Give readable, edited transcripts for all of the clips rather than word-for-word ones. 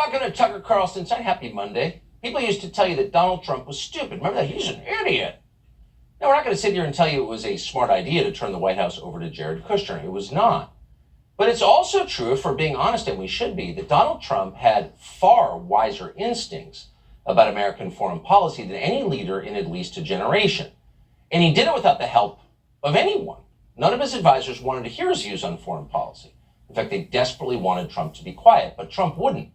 welcome to Tucker Carlson's Happy Monday. People used to tell you that Donald Trump was stupid. Remember that? He's an idiot. Now, we're not going to sit here and tell you it was a smart idea to turn the White House over to Jared Kushner. It was not. But it's also true, if we're being honest, and we should be, that Donald Trump had far wiser instincts about American foreign policy than any leader in at least a generation. And he did it without the help of anyone. None of his advisors wanted to hear his views on foreign policy. In fact, they desperately wanted Trump to be quiet, but Trump wouldn't.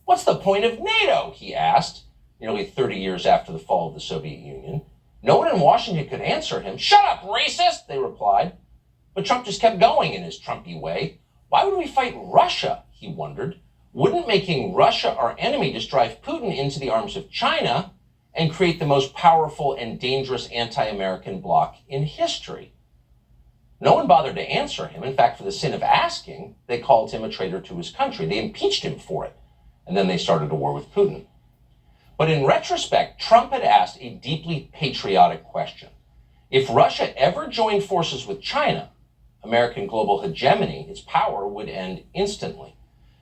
What's the point of NATO? He asked, nearly 30 years after the fall of the Soviet Union. No one in Washington could answer him. Shut up, racist, they replied. But Trump just kept going in his Trumpy way. Why would we fight Russia, he wondered. Wouldn't making Russia our enemy just drive Putin into the arms of China and create the most powerful and dangerous anti-American bloc in history? No one bothered to answer him. In fact, for the sin of asking, they called him a traitor to his country. They impeached him for it. And then they started a war with Putin. But in retrospect, Trump had asked a deeply patriotic question. If Russia ever joined forces with China, American global hegemony, its power, would end instantly.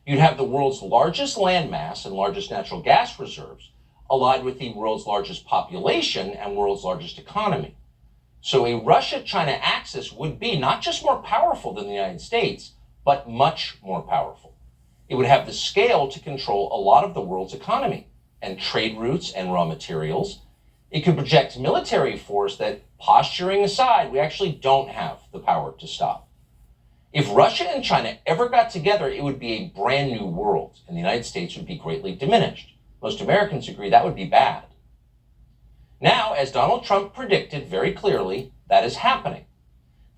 You'd have the world's largest landmass and largest natural gas reserves allied with the world's largest population and world's largest economy. So a Russia-China axis would be not just more powerful than the United States, but much more powerful. It would have the scale to control a lot of the world's economy and trade routes and raw materials. It could project military force that, posturing aside, we actually don't have the power to stop. If Russia and China ever got together, it would be a brand new world, and the United States would be greatly diminished. Most Americans agree that would be bad. Now, as Donald Trump predicted very clearly, that is happening.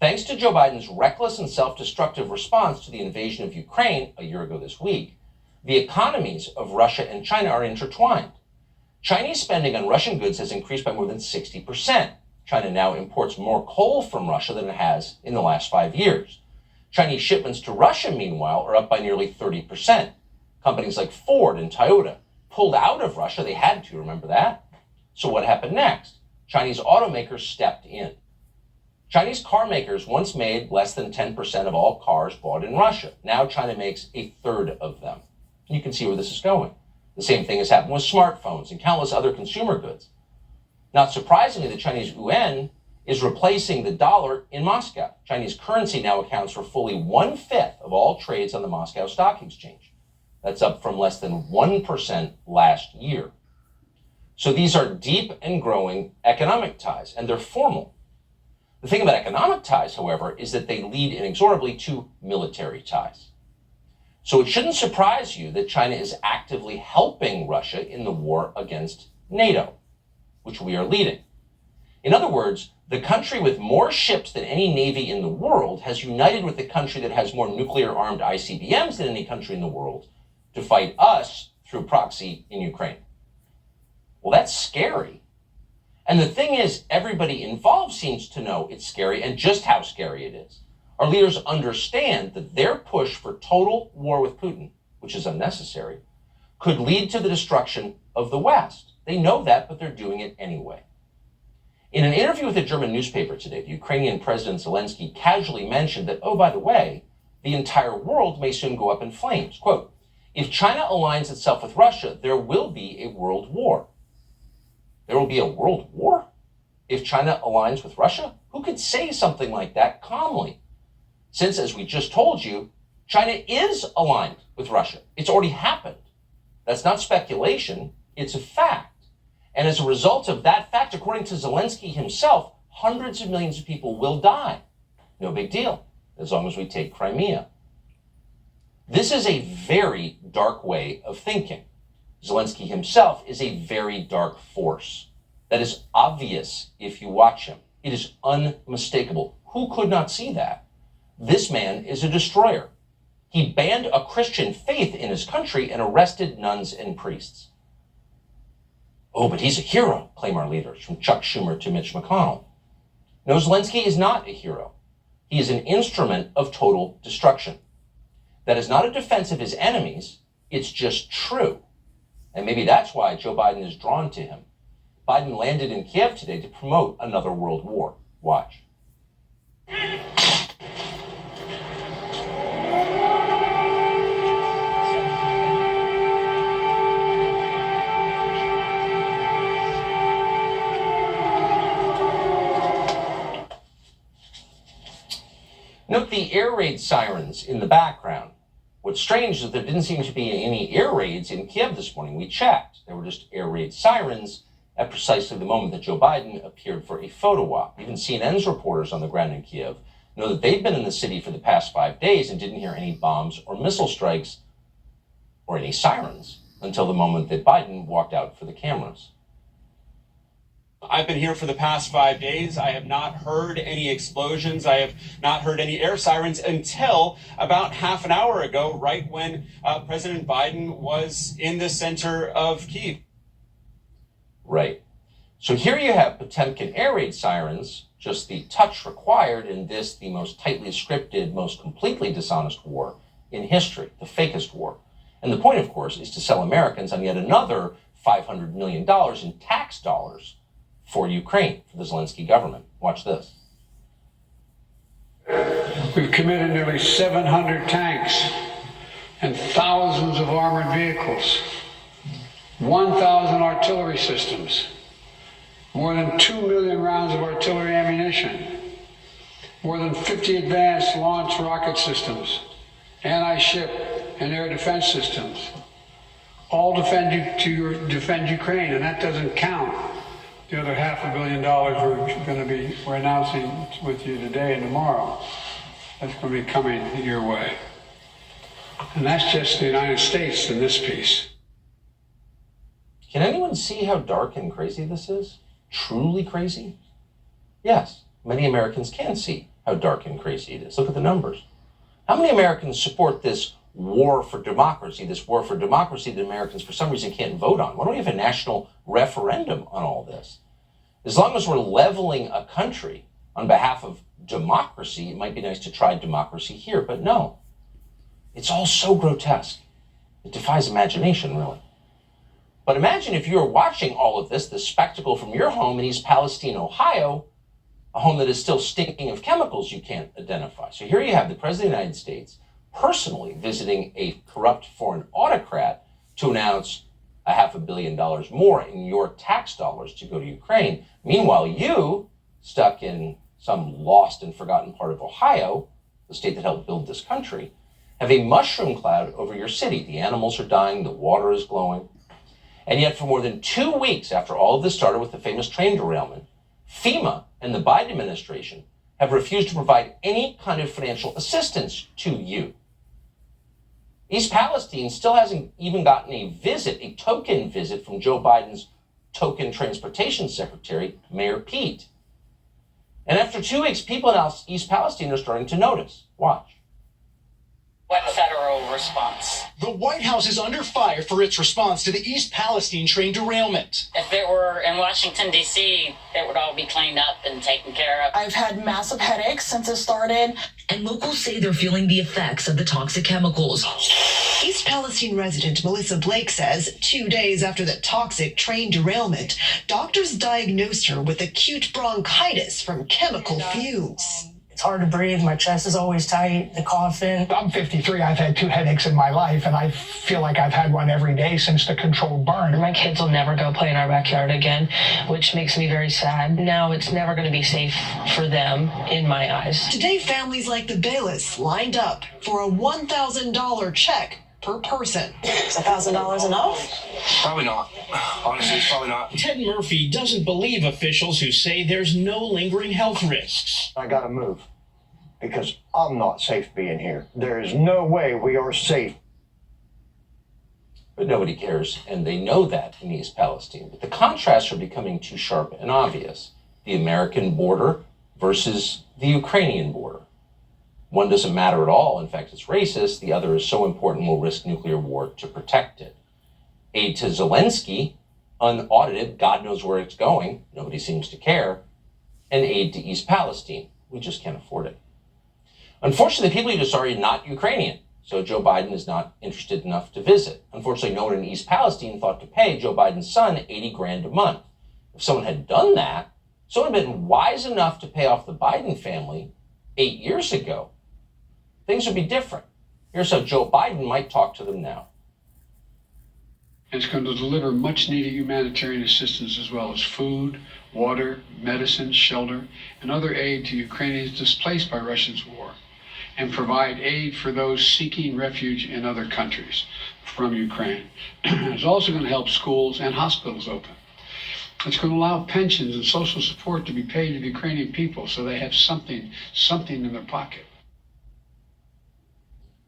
Thanks to Joe Biden's reckless and self-destructive response to the invasion of Ukraine a year ago this week, the economies of Russia and China are intertwined. Chinese spending on Russian goods has increased by more than 60%. China now imports more coal from Russia than it has in the last 5 years. Chinese shipments to Russia, meanwhile, are up by nearly 30%. Companies like Ford and Toyota pulled out of Russia. They had to, remember that? So what happened next? Chinese automakers stepped in. Chinese car makers once made less than 10% of all cars bought in Russia. Now China makes a third of them. And you can see where this is going. The same thing has happened with smartphones and countless other consumer goods. Not surprisingly, the Chinese yuan is replacing the dollar in Moscow. Chinese currency now accounts for fully 1/5 of all trades on the Moscow Stock Exchange. That's up from less than 1% last year. So these are deep and growing economic ties, and they're formal. The thing about economic ties, however, is that they lead inexorably to military ties. So it shouldn't surprise you that China is actively helping Russia in the war against NATO, which we are leading. In other words, the country with more ships than any navy in the world has united with the country that has more nuclear-armed ICBMs than any country in the world to fight us through proxy in Ukraine. Well, that's scary. And the thing is, everybody involved seems to know it's scary and just how scary it is. Our leaders understand that their push for total war with Putin, which is unnecessary, could lead to the destruction of the West. They know that, but they're doing it anyway. In an interview with a German newspaper today, the Ukrainian President Zelensky casually mentioned that, oh, by the way, the entire world may soon go up in flames. Quote, if China aligns itself with Russia, there will be a world war. There will be a world war if China aligns with Russia? Who could say something like that calmly? Since, as we just told you, China is aligned with Russia. It's already happened. That's not speculation. It's a fact. And as a result of that fact, according to Zelensky himself, hundreds of millions of people will die. No big deal, as long as we take Crimea. This is a very dark way of thinking. Zelensky himself is a very dark force. That is obvious if you watch him. It is unmistakable. Who could not see that? This man is a destroyer. He banned a Christian faith in his country and arrested nuns and priests. Oh, but he's a hero, claim our leaders, from Chuck Schumer to Mitch McConnell. No, Zelensky is not a hero. He is an instrument of total destruction. That is not a defense of his enemies. It's just true. And maybe that's why Joe Biden is drawn to him. Biden landed in Kiev today to promote another world war. Watch. with the air raid sirens in the background. What's strange is there didn't seem to be any air raids in Kiev this morning. We checked. There were just air raid sirens at precisely the moment that Joe Biden appeared for a photo op. Even CNN's reporters on the ground in Kiev know that they've been in the city for the past 5 days and didn't hear any bombs or missile strikes or any sirens until the moment that Biden walked out for the cameras. I've been here for the past 5 days. I have not heard any explosions. I have not heard any air sirens until about half an hour ago, right when President Biden was in the center of Kyiv. Right. So here you have Potemkin air raid sirens, just the touch required in this, the most tightly scripted, most completely dishonest war in history, the fakest war. And the point, of course, is to sell Americans on yet another $500 million in tax dollars for Ukraine, for the Zelensky government. Watch this. We've committed nearly 700 tanks and thousands of armored vehicles, 1,000 artillery systems, more than 2 million rounds of artillery ammunition, more than 50 advanced launch rocket systems, anti-ship and air defense systems, all defend Ukraine, and that doesn't count the other $500 million we're announcing with you today and tomorrow. That's going to be coming your way. And that's just the United States in this piece. Can anyone see how dark and crazy this is? Truly crazy? Yes, many Americans can see how dark and crazy it is. Look at the numbers. How many Americans support this war for democracy that Americans for some reason can't vote on? Why don't we have a national referendum on all this? As long as we're leveling a country on behalf of democracy, it might be nice to try democracy here, but no. It's all so grotesque. It defies imagination, really. But imagine if you were watching all of this, the spectacle from your home in East Palestine, Ohio, a home that is still stinking of chemicals you can't identify. So here you have the President of the United States personally visiting a corrupt foreign autocrat to announce $500 million more in your tax dollars to go to Ukraine. Meanwhile, you, stuck in some lost and forgotten part of Ohio, the state that helped build this country, have a mushroom cloud over your city. The animals are dying, the water is glowing. And yet for more than 2 weeks after all of this started with the famous train derailment, FEMA and the Biden administration have refused to provide any kind of financial assistance to you. East Palestine still hasn't even gotten a visit, a token visit from Joe Biden's token transportation secretary, Mayor Pete. And after 2 weeks, people in East Palestine are starting to notice. Watch. What federal response? The White House is under fire for its response to the East Palestine train derailment. If it were in Washington, D.C., it would all be cleaned up and taken care of. I've had massive headaches since it started. And locals say they're feeling the effects of the toxic chemicals. East Palestine resident Melissa Blake says 2 days after the toxic train derailment, doctors diagnosed her with acute bronchitis from chemical fumes. It's hard to breathe. My chest is always tight, the coughing. I'm 53. I've had 2 headaches in my life, and I feel like I've had one every day since the controlled burn. My kids will never go play in our backyard again, which makes me very sad. Now it's never going to be safe for them, in my eyes. Today, families like the Bayless lined up for a $1,000 check per person. Is $1,000 enough? Probably not. Honestly, it's probably not. Ted Murphy doesn't believe officials who say there's no lingering health risks. I gotta move because I'm not safe being here. There is no way we are safe. But nobody cares, and they know that in East Palestine. But the contrasts are becoming too sharp and obvious. The American border versus the Ukrainian border. One doesn't matter at all. In fact, it's racist. The other is so important we'll risk nuclear war to protect it. Aid to Zelensky, unaudited, God knows where it's going. Nobody seems to care. And aid to East Palestine. We just can't afford it. Unfortunately, people you just are not Ukrainian. So Joe Biden is not interested enough to visit. Unfortunately, no one in East Palestine thought to pay Joe Biden's son $80,000 a month. If someone had done that, someone had been wise enough to pay off the Biden family 8 years ago, things would be different. Here's how Joe Biden might talk to them now. It's going to deliver much needed humanitarian assistance as well as food, water, medicine, shelter, and other aid to Ukrainians displaced by Russia's war. and provide aid for those seeking refuge in other countries from Ukraine. It's also going to help schools and hospitals open. It's going to allow pensions and social support to be paid to the Ukrainian people so they have something in their pocket.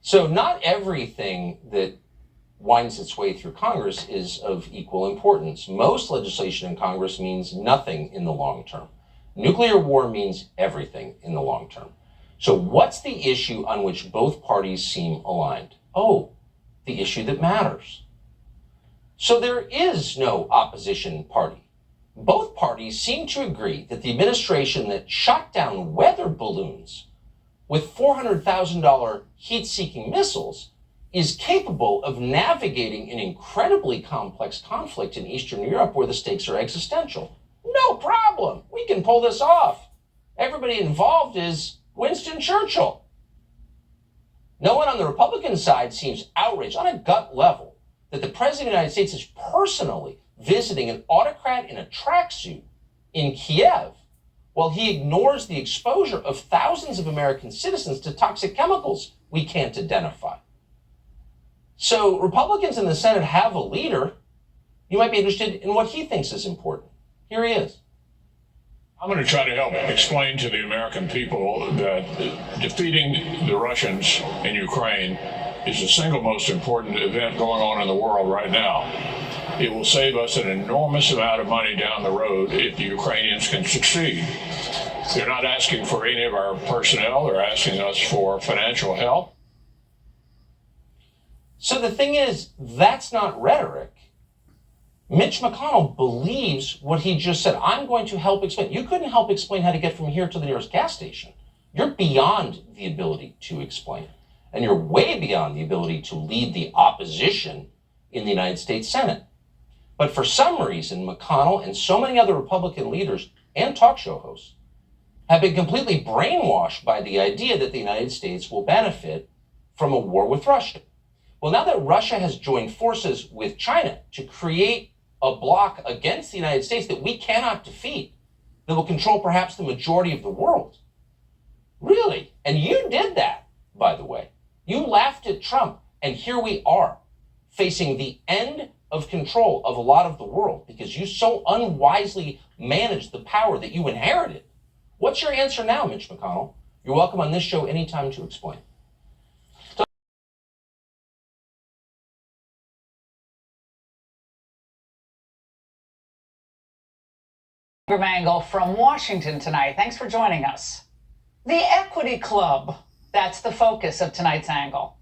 So not everything that winds its way through Congress is of equal importance. Most legislation in Congress means nothing in the long term. Nuclear war means everything in the long term. So what's the issue on which both parties seem aligned? Oh, the issue that matters. So there is no opposition party. Both parties seem to agree that the administration that shot down weather balloons with $400,000 heat-seeking missiles is capable of navigating an incredibly complex conflict in Eastern Europe where the stakes are existential. No problem. We can pull this off. Everybody involved is Winston Churchill. No one on the Republican side seems outraged on a gut level that the President of the United States is personally visiting an autocrat in a tracksuit in Kiev while he ignores the exposure of thousands of American citizens to toxic chemicals we can't identify. So Republicans in the Senate have a leader. You might be interested in what he thinks is important. Here he is. I'm going to try to help explain to the American people that defeating the Russians in Ukraine is the single most important event going on in the world right now. It will save us an enormous amount of money down the road if the Ukrainians can succeed. They're not asking for any of our personnel. They're asking us for financial help. So the thing is, that's not rhetoric. Mitch McConnell believes what he just said. I'm going to help explain. You couldn't help explain how to get from here to the nearest gas station. You're beyond the ability to explain. And you're way beyond the ability to lead the opposition in the United States Senate. But for some reason, McConnell and so many other Republican leaders and talk show hosts have been completely brainwashed by the idea that the United States will benefit from a war with Russia. Well, now that Russia has joined forces with China to create a bloc against the United States that we cannot defeat, that will control perhaps the majority of the world. Really? And you did that, by the way. You laughed at Trump, and here we are, facing the end of control of a lot of the world because you so unwisely managed the power that you inherited. What's your answer now, Mitch McConnell? You're welcome on this show anytime to explain. Mangle from Washington tonight. Thanks for joining us. The Equity Club, that's the focus of tonight's angle.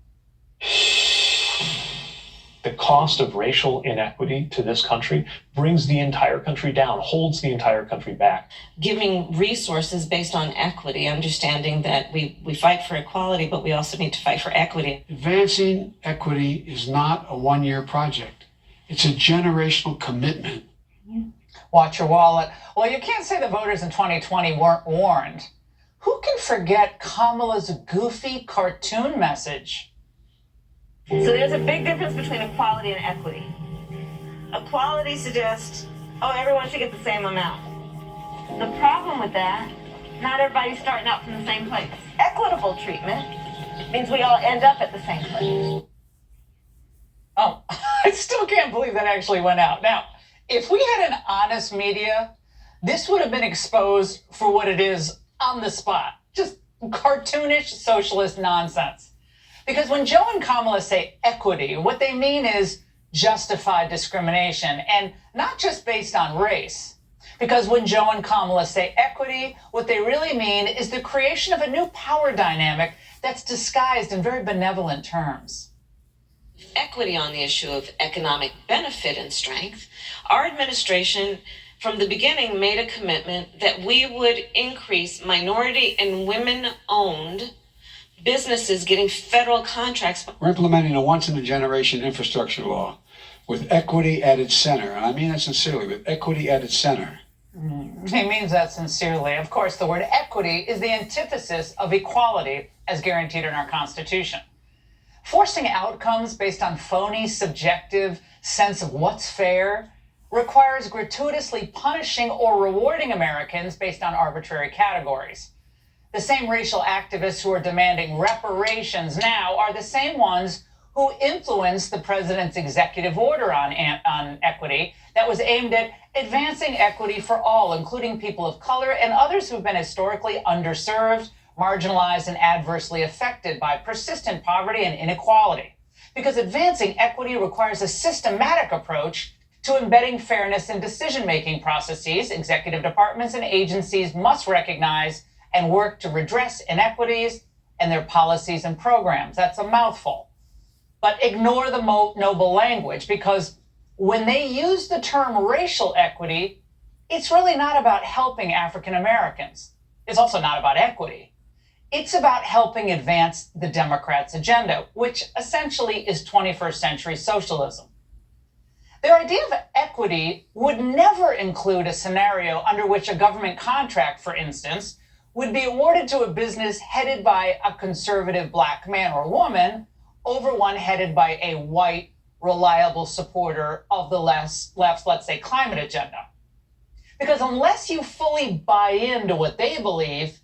The cost of racial inequity to this country brings the entire country down, holds the entire country back. Giving resources based on equity, understanding that we fight for equality, but we also need to fight for equity. Advancing equity is not a one-year project. It's a generational commitment. Watch your wallet. Well, you can't say the voters in 2020 weren't warned. Who can forget Kamala's goofy cartoon message? So there's a big difference between equality and equity. Equality suggests, oh, everyone should get the same amount. The problem with that, not everybody's starting out from the same place. Equitable treatment means we all end up at the same place. Oh, I still can't believe that actually went out. Now, if we had an honest media, this would have been exposed for what it is on the spot. Just cartoonish socialist nonsense. Because when Joe and Kamala say equity, what they mean is justified discrimination, and not just based on race. Because when Joe and Kamala say equity, what they really mean is the creation of a new power dynamic that's disguised in very benevolent terms. Equity on the issue of economic benefit and strength, our administration from the beginning made a commitment that we would increase minority and women-owned businesses getting federal contracts. We're implementing a once-in-a-generation infrastructure law with equity at its center. And I mean that sincerely, with equity at its center. He means that sincerely. Of course, the word equity is the antithesis of equality as guaranteed in our Constitution. Forcing outcomes based on phony, subjective sense of what's fair requires gratuitously punishing or rewarding Americans based on arbitrary categories. The same racial activists who are demanding reparations now are the same ones who influenced the president's executive order on equity that was aimed at advancing equity for all, including people of color and others who've been historically underserved, marginalized, and adversely affected by persistent poverty and inequality. Because advancing equity requires a systematic approach to embedding fairness in decision-making processes. Executive departments and agencies must recognize and work to redress inequities in their policies and programs. That's a mouthful. But ignore the noble language, because when they use the term racial equity, it's really not about helping African Americans. It's also not about equity. It's about helping advance the Democrats' agenda, which essentially is 21st century socialism. Their idea of equity would never include a scenario under which a government contract, for instance, would be awarded to a business headed by a conservative black man or woman over one headed by a white, reliable supporter of the left's, let's say, climate agenda. Because unless you fully buy into what they believe,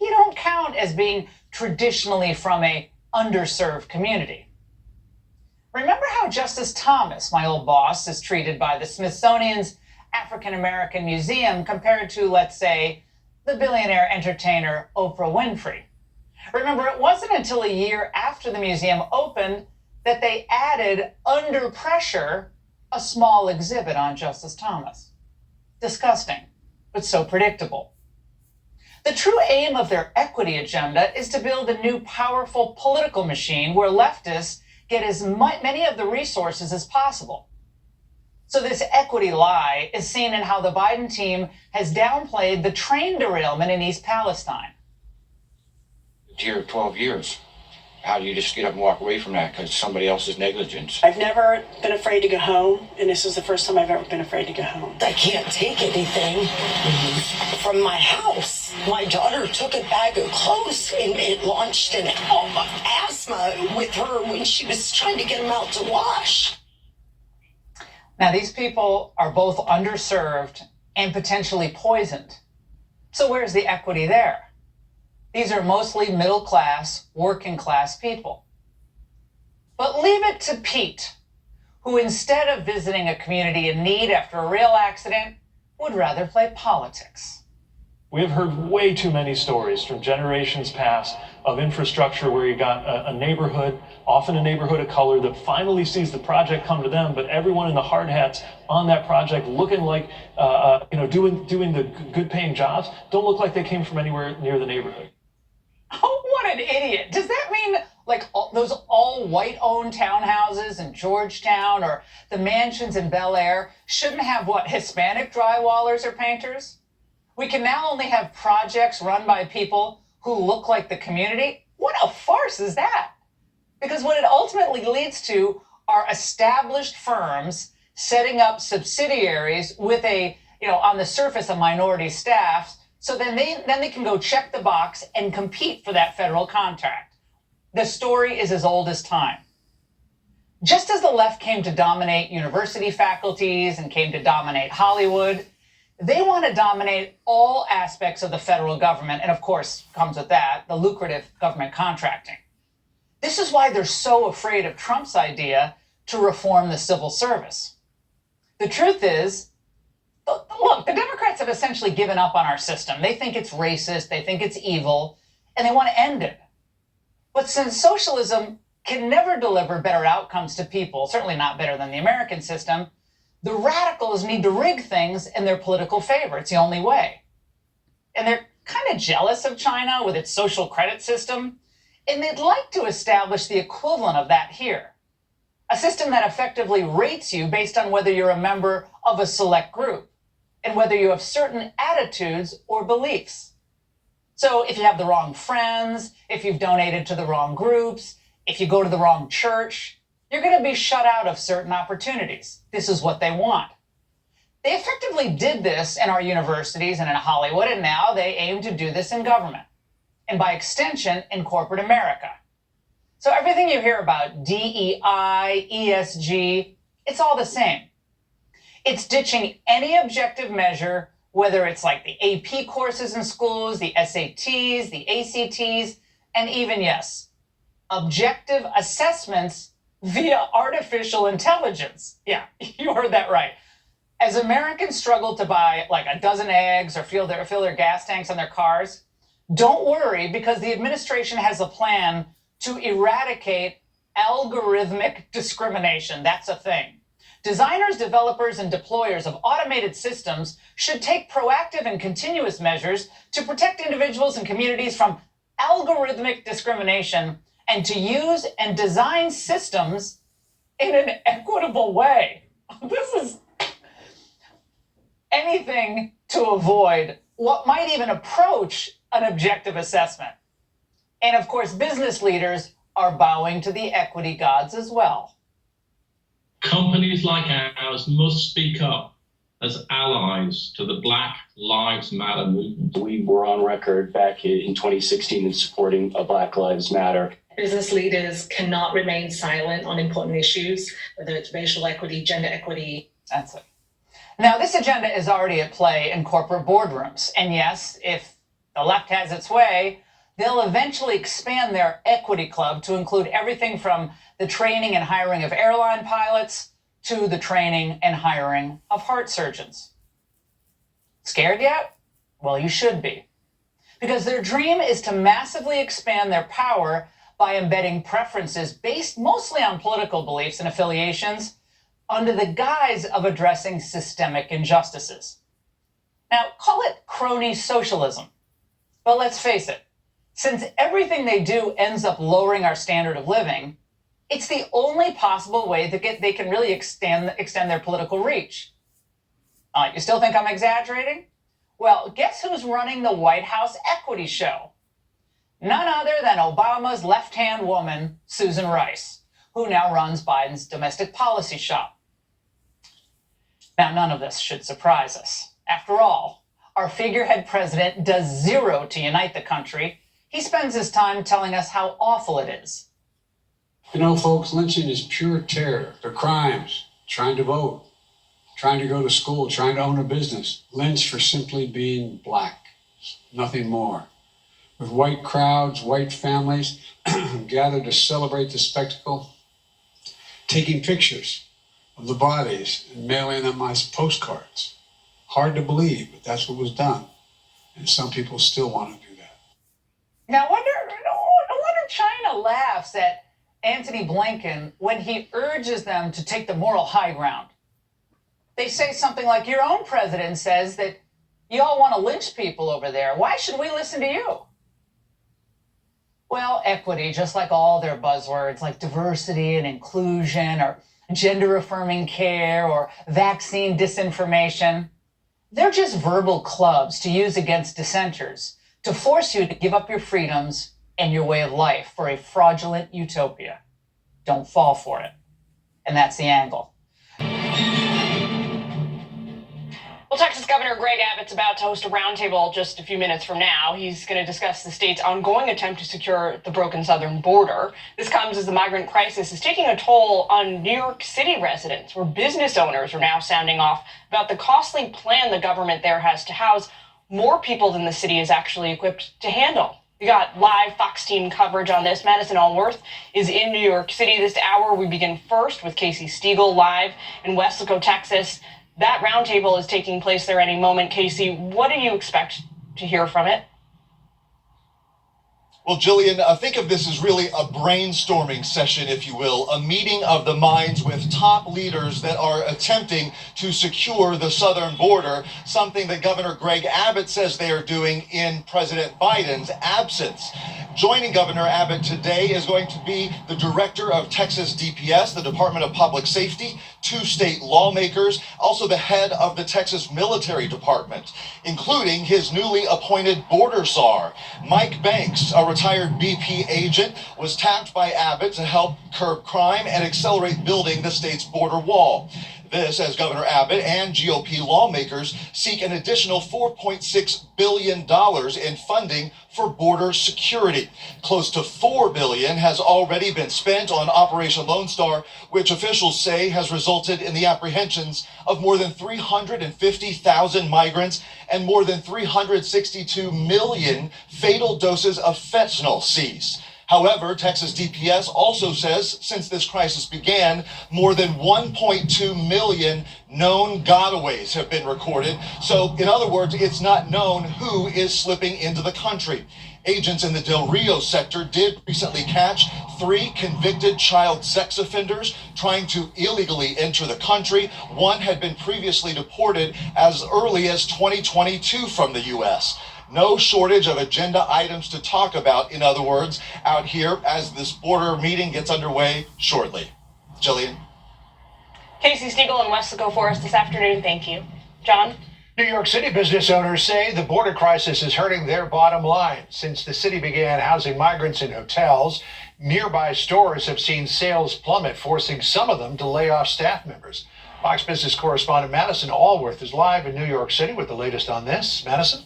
you don't count as being traditionally from a underserved community. Remember how Justice Thomas, my old boss, is treated by the Smithsonian's African American Museum compared to, let's say, the billionaire entertainer Oprah Winfrey. Remember, it wasn't until a year after the museum opened that they added, under pressure, a small exhibit on Justice Thomas. Disgusting, but so predictable. The true aim of their equity agenda is to build a new powerful political machine where leftists get as many of the resources as possible. So this equity lie is seen in how the Biden team has downplayed the train derailment in East Palestine. Here 12 years. How do you just get up and walk away from that because somebody else's negligence? I've never been afraid to go home, and this is the first time I've ever been afraid to go home. I can't take anything from my house. My daughter took a bag of clothes and it launched an asthma with her when she was trying to get them out to wash. Now, these people are both underserved and potentially poisoned. So where's the equity there? These are mostly middle-class, working-class people. But leave it to Pete, who instead of visiting a community in need after a rail accident, would rather play politics. We have heard way too many stories from generations past of infrastructure where you got a neighborhood, often a neighborhood of color, that finally sees the project come to them, but everyone in the hard hats on that project looking like, doing the good-paying jobs, don't look like they came from anywhere near the neighborhood. Oh, what an idiot. Does that mean like those all white-owned townhouses in Georgetown or the mansions in Bel Air shouldn't have, Hispanic drywallers or painters? We can now only have projects run by people who look like the community? What a farce is that? Because what it ultimately leads to are established firms setting up subsidiaries with on the surface, a minority staff. So then they can go check the box and compete for that federal contract. The story is as old as time. Just as the left came to dominate university faculties and came to dominate Hollywood, they want to dominate all aspects of the federal government. And of course, comes with that, the lucrative government contracting. This is why they're so afraid of Trump's idea to reform the civil service. The truth is, look, the Democrats have essentially given up on our system. They think it's racist, they think it's evil, and they want to end it. But since socialism can never deliver better outcomes to people, certainly not better than the American system, the radicals need to rig things in their political favor. It's the only way. And they're kind of jealous of China with its social credit system, and they'd like to establish the equivalent of that here. A system that effectively rates you based on whether you're a member of a select group and whether you have certain attitudes or beliefs. So if you have the wrong friends, if you've donated to the wrong groups, if you go to the wrong church, you're going to be shut out of certain opportunities. This is what they want. They effectively did this in our universities and in Hollywood, and now they aim to do this in government, and by extension, in corporate America. So everything you hear about DEI, ESG, it's all the same. It's ditching any objective measure whether it's like the AP courses in schools, the SATs, the ACTs, and even, yes, objective assessments via artificial intelligence. Yeah, you heard that right. As Americans struggle to buy like a dozen eggs or fill their gas tanks on their cars, don't worry, because the administration has a plan to eradicate algorithmic discrimination. That's a thing. Designers, developers, and deployers of automated systems should take proactive and continuous measures to protect individuals and communities from algorithmic discrimination and to use and design systems in an equitable way. This is anything to avoid what might even approach an objective assessment. And of course, business leaders are bowing to the equity gods as well. Companies like ours must speak up as allies to the Black Lives Matter movement. We were on record back in 2016 in supporting Black Lives Matter. Business leaders cannot remain silent on important issues, whether it's racial equity, gender equity. That's it. Now, this agenda is already at play in corporate boardrooms. And yes, if the left has its way, they'll eventually expand their equity club to include everything from the training and hiring of airline pilots to the training and hiring of heart surgeons. Scared yet? Well, you should be. Because their dream is to massively expand their power by embedding preferences based mostly on political beliefs and affiliations under the guise of addressing systemic injustices. Now, call it crony socialism. But let's face it, since everything they do ends up lowering our standard of living, it's the only possible way that they can really extend their political reach. You still think I'm exaggerating? Well, guess who's running the White House equity show? None other than Obama's left-hand woman, Susan Rice, who now runs Biden's domestic policy shop. Now, none of this should surprise us. After all, our figurehead president does zero to unite the country. He spends his time telling us how awful it is. You know, folks, lynching is pure terror. They're crimes. Trying to vote, trying to go to school, trying to own a business. Lynched for simply being black. Nothing more. With white crowds, white families gathered to celebrate the spectacle, taking pictures of the bodies and mailing them as postcards. Hard to believe, but that's what was done. And some people still want to do that. Now, no wonder China laughs at Antony Blinken when he urges them to take the moral high ground. They say something like, your own president says that you all want to lynch people over there. Why should we listen to you? Well, equity, just like all their buzzwords like diversity and inclusion or gender-affirming care or vaccine disinformation, they're just verbal clubs to use against dissenters to force you to give up your freedoms and your way of life for a fraudulent utopia. Don't fall for it. And that's the angle. Well, Texas Governor Greg Abbott's about to host a roundtable just a few minutes from now. He's going to discuss the state's ongoing attempt to secure the broken southern border. This comes as the migrant crisis is taking a toll on New York City residents, where business owners are now sounding off about the costly plan the government there has to house more people than the city is actually equipped to handle. We got live Fox team coverage on this. Madison Allworth is in New York City this hour. We begin first with Casey Stiegel live in Weslaco, Texas. That roundtable is taking place there any moment. Casey, what do you expect to hear from it? Well, Jillian, think of this as really a brainstorming session, if you will, a meeting of the minds with top leaders that are attempting to secure the southern border, something that Governor Greg Abbott says they are doing in President Biden's absence. Joining Governor Abbott today is going to be the director of Texas DPS, the Department of Public Safety, 2 state lawmakers, also the head of the Texas Military Department, including his newly appointed border czar. Mike Banks, a retired BP agent, was tapped by Abbott to help curb crime and accelerate building the state's border wall. This as Governor Abbott and GOP lawmakers seek an additional $4.6 billion in funding for border security. Close to $4 billion has already been spent on Operation Lone Star, which officials say has resulted in the apprehensions of more than 350,000 migrants and more than 362 million fatal doses of fentanyl seized. However, Texas DPS also says since this crisis began, more than 1.2 million known gotaways have been recorded. So, in other words, it's not known who is slipping into the country. Agents in the Del Rio sector did recently catch 3 convicted child sex offenders trying to illegally enter the country. One had been previously deported as early as 2022 from the U.S. No shortage of agenda items to talk about, in other words, out here as this border meeting gets underway shortly. Jillian. Casey Stiegel in Wesco for us this afternoon. Thank you. John? New York City business owners say the border crisis is hurting their bottom line. Since the city began housing migrants in hotels, nearby stores have seen sales plummet, forcing some of them to lay off staff members. Fox Business correspondent Madison Allworth is live in New York City with the latest on this. Madison?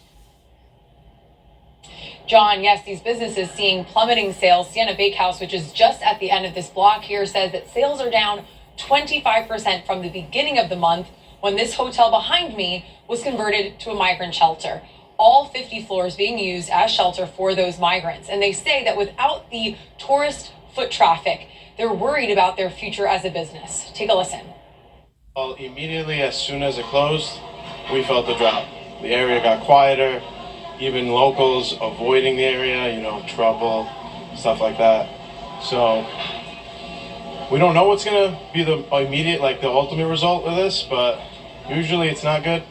John, yes, these businesses seeing plummeting sales. Sienna Bakehouse, which is just at the end of this block here, says that sales are down 25% from the beginning of the month when this hotel behind me was converted to a migrant shelter. All 50 floors being used as shelter for those migrants. And they say that without the tourist foot traffic, they're worried about their future as a business. Take a listen. Well, immediately as soon as it closed, we felt the drop. The area got quieter. Even locals avoiding the area, trouble, stuff like that. So we don't know what's going to be the immediate, the ultimate result of this, but usually it's not good.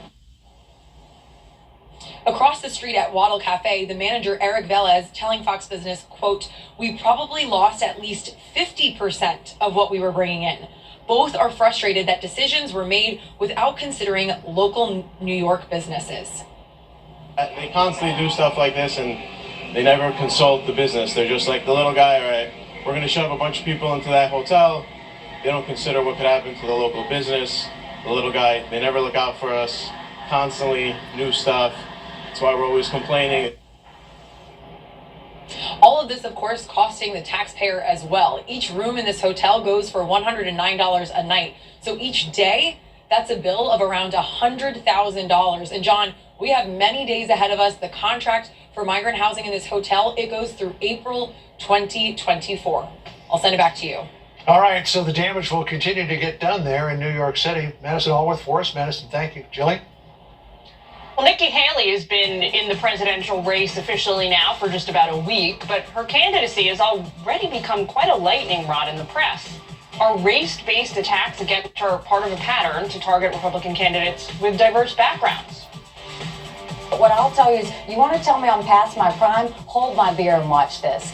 Across the street at Waddle Cafe, the manager, Eric Velez, telling Fox Business, quote, "We probably lost at least 50% of what we were bringing in. Both are frustrated that decisions were made without considering local New York businesses." They constantly do stuff like this and they never consult the business. They're just like the little guy, all right, we're going to shove a bunch of people into that hotel. They don't consider what could happen to the local business. The little guy, they never look out for us. Constantly new stuff. That's why we're always complaining. All of this, of course, costing the taxpayer as well. Each room in this hotel goes for $109 a night. So each day, that's a bill of around $100,000. And John, we have many days ahead of us. The contract for migrant housing in this hotel, it goes through April 2024. I'll send it back to you. All right, so the damage will continue to get done there in New York City. Madison Allworth for us. Madison, thank you. Jillian? Well, Nikki Haley has been in the presidential race officially now for just about a week, but her candidacy has already become quite a lightning rod in the press. Are race-based attacks against her part of a pattern to target Republican candidates with diverse backgrounds? What I'll tell you is, you want to tell me I'm past my prime? Hold my beer and watch this.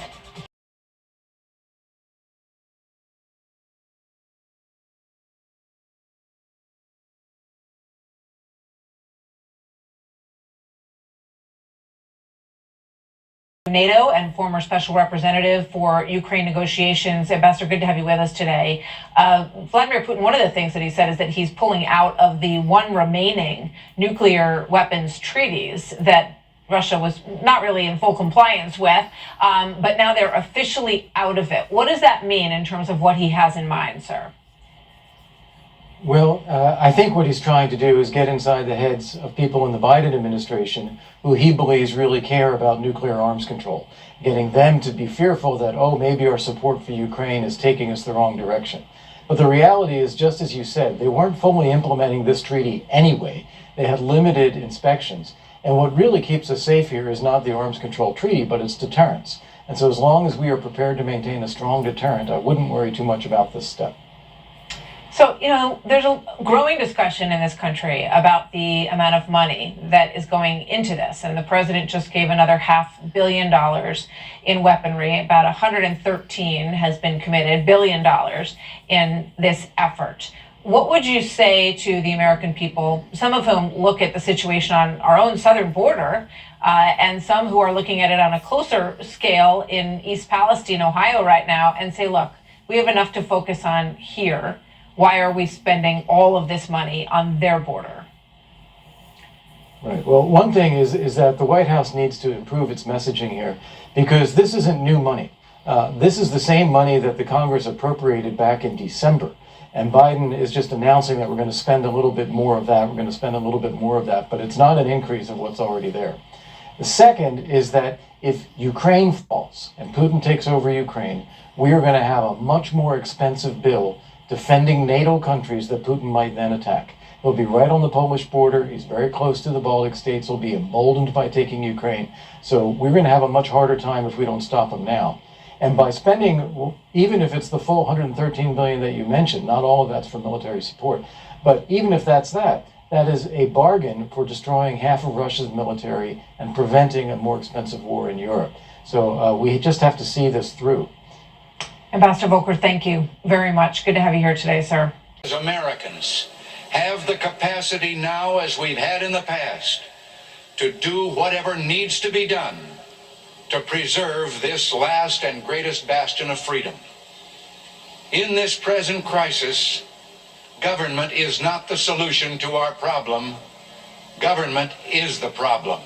NATO and former special representative for Ukraine negotiations. Ambassador, good to have you with us today. Vladimir Putin, one of the things that he said is that he's pulling out of the one remaining nuclear weapons treaties that Russia was not really in full compliance with, but now they're officially out of it. What does that mean in terms of what he has in mind, sir? Well, I think what he's trying to do is get inside the heads of people in the Biden administration who he believes really care about nuclear arms control, getting them to be fearful that, oh, maybe our support for Ukraine is taking us the wrong direction. But the reality is, just as you said, they weren't fully implementing this treaty anyway. They had limited inspections. And what really keeps us safe here is not the arms control treaty, but it's deterrence. And so as long as we are prepared to maintain a strong deterrent, I wouldn't worry too much about this step. So, there's a growing discussion in this country about the amount of money that is going into this. And the president just gave another $500 million in weaponry. About 113 has been committed, $1 billion in this effort. What would you say to the American people, some of whom look at the situation on our own southern border, and some who are looking at it on a closer scale in East Palestine, Ohio right now, and say, look, we have enough to focus on here. why are we spending all of this money on their border? Right. Well, one thing is that the White House needs to improve its messaging here, because this isn't new money. This is the same money that the Congress appropriated back in December. And Biden is just announcing that we're going to spend a little bit more of that, we're going to spend a little bit more of that, but it's not an increase of what's already there. The second is that if Ukraine falls and Putin takes over Ukraine, we are going to have a much more expensive bill defending NATO countries that Putin might then attack. He'll be right on the Polish border. He's very close to the Baltic states. He'll be emboldened by taking Ukraine. So we're going to have a much harder time if we don't stop him now. And by spending, even if it's the full $113 billion that you mentioned, not all of that's for military support, but even if that's that is a bargain for destroying half of Russia's military and preventing a more expensive war in Europe. So we just have to see this through. Ambassador Volker, thank you very much. Good to have you here today, sir. As Americans have the capacity now, as we've had in the past, to do whatever needs to be done to preserve this last and greatest bastion of freedom. In this present crisis, government is not the solution to our problem. Government is the problem.